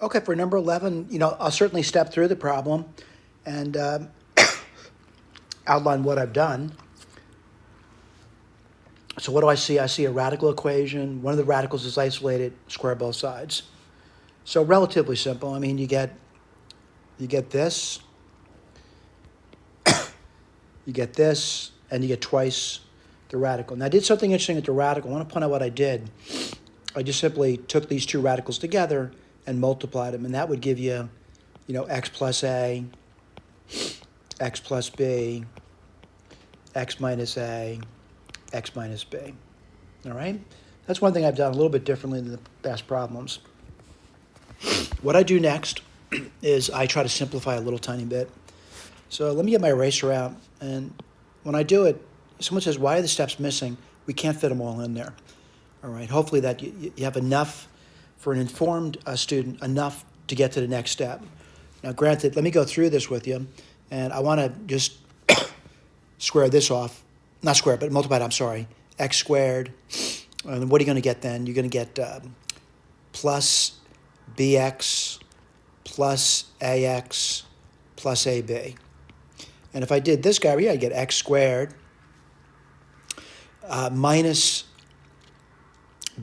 Okay, for number 11, I'll certainly step through the problem and outline what I've done. So what do I see? I see a radical equation. One of the radicals is isolated, square both sides. So relatively simple. I mean, you get this, you get this, and you get twice the radical. Now I did something interesting with the radical. I want to point out what I did. I just simply took these two radicals together and multiplied them, and that would give you, x plus a, x plus b, x minus a, x minus b. All right? That's one thing I've done a little bit differently than the past problems. What I do next is I try to simplify a little tiny bit. So let me get my eraser out, and when I do it, someone says, why are the steps missing? We can't fit them all in there. All right, hopefully that you have enough for an informed student, enough to get to the next step. Now granted, let me go through this with you, and I want to just square this off, not square, but multiply it, I'm sorry, x squared, and what are you going to get then? You're going to get plus bx plus ax plus ab. And if I did this guy, I'd get x squared minus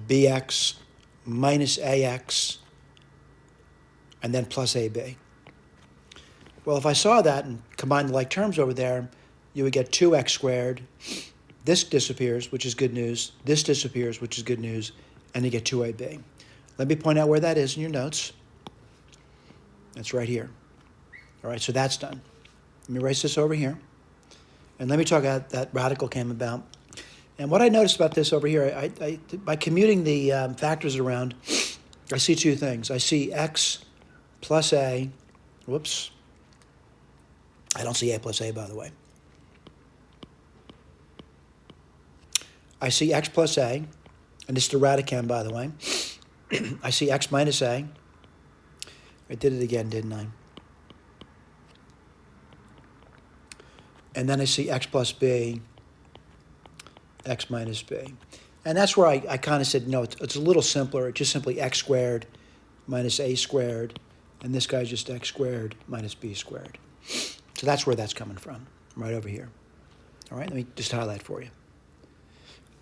bx minus ax, and then plus ab. Well, if I saw that and combined the like terms over there, you would get 2x squared. This disappears, which is good news. This disappears, which is good news. And you get 2ab. Let me point out where that is in your notes. That's right here. All right, so that's done. Let me erase this over here. And let me talk about that radical came about. And what I noticed about this over here, I by commuting the factors around, I see two things. I see x plus a, whoops. I don't see a plus a, by the way. I see x plus a, and this is the radicand, by the way. I see x minus a. I did it again, didn't I? And then I see x plus b, x minus b. And that's where I kind of said, no, it's a little simpler. It's just simply x squared minus a squared, and this guy's just x squared minus b squared. So that's where that's coming from, right over here. All right, let me just highlight for you.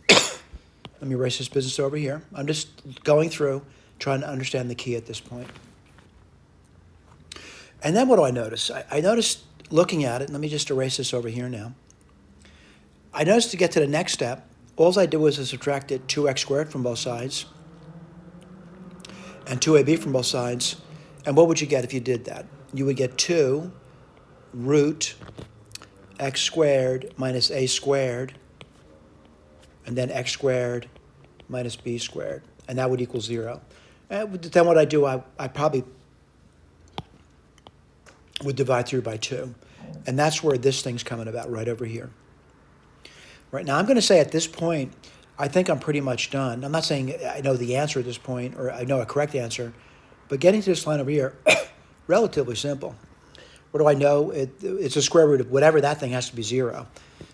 Let me erase this business over here. I'm just going through, trying to understand the key at this point. And then what do I notice? I noticed looking at it, and let me just erase this over here now. I noticed to get to the next step, all I did was I subtracted 2x squared from both sides and 2ab from both sides. And what would you get if you did that? You would get 2 root x squared minus a squared, and then x squared minus b squared, and that would equal 0. And then what I do, I probably would divide through by 2. And that's where this thing's coming about, right over here. Right now, I'm going to say at this point, I think I'm pretty much done. I'm not saying I know the answer at this point, or I know a correct answer, but getting to this line over here, relatively simple. What do I know? It's a square root of whatever that thing has to be 0.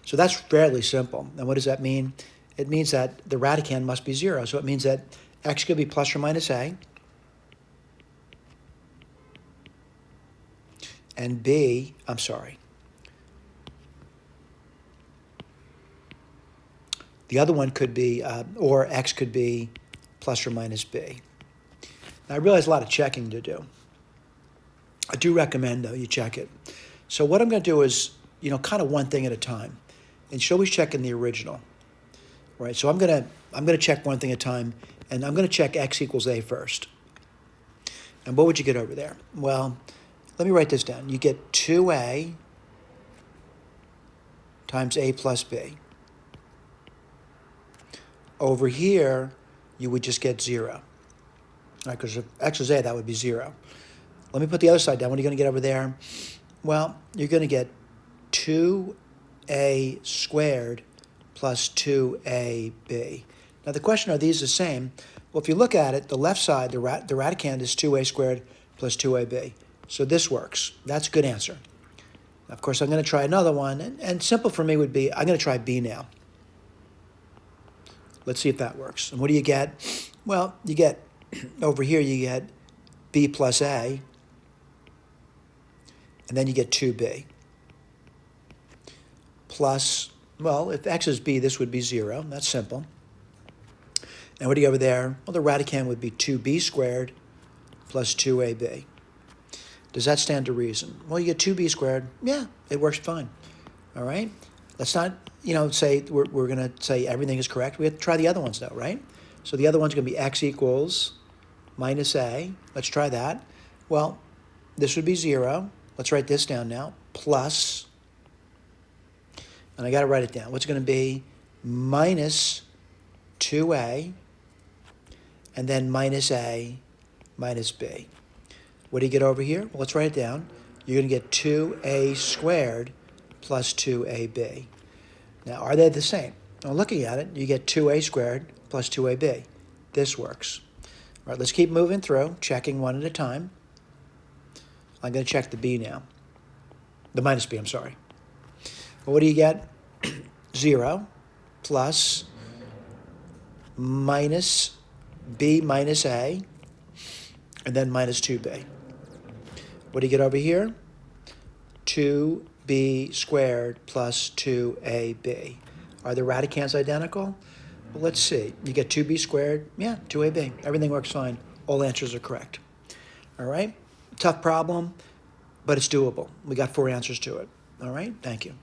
So that's fairly simple. And what does that mean? It means that the radicand must be 0. So it means that x could be plus or minus a, and b, I'm sorry. The other one could be, or x could be plus or minus b. Now, I realize a lot of checking to do. I do recommend, though, you check it. So what I'm going to do is, kind of one thing at a time. And should always check in the original. Right? So I'm going to check one thing at a time, and I'm going to check x equals a first. And what would you get over there? Well, let me write this down. You get 2a times a plus b. Over here, you would just get 0. Right, because if x is a, that would be 0. Let me put the other side down. What are you going to get over there? Well, you're going to get 2a squared plus 2ab. Now, the question, are these the same? Well, if you look at it, the left side, the radicand is 2a squared plus 2ab. So this works. That's a good answer. Of course, I'm going to try another one. And simple for me would be, I'm going to try b now. Let's see if that works. And what do you get? Well, you get, over here, you get b plus a, and then you get 2b. Plus, well, if x is b, this would be 0. That's simple. And what do you have over there? Well, the radicand would be 2b squared plus 2ab. Does that stand to reason? Well, you get 2b squared. Yeah, it works fine. All right? Let's not, say we're going to say everything is correct. We have to try the other ones, though, right? So the other one's going to be x equals minus a. Let's try that. Well, this would be 0. Let's write this down now. Plus, and I got to write it down. What's going to be minus 2a, and then minus a minus b. What do you get over here? Well, let's write it down. You're going to get 2a squared plus 2ab. Now, are they the same? Well, looking at it, you get 2a squared plus 2ab. This works. All right, let's keep moving through, checking one at a time. I'm going to check the b now. The minus b, I'm sorry. Well, what do you get? 0 plus minus b minus a, and then minus 2b. What do you get over here? 2b squared plus 2ab. Are the radicands identical? Well, let's see. You get 2b squared. Yeah, 2ab. Everything works fine. All answers are correct. All right? Tough problem, but it's doable. We got 4 answers to it. All right? Thank you.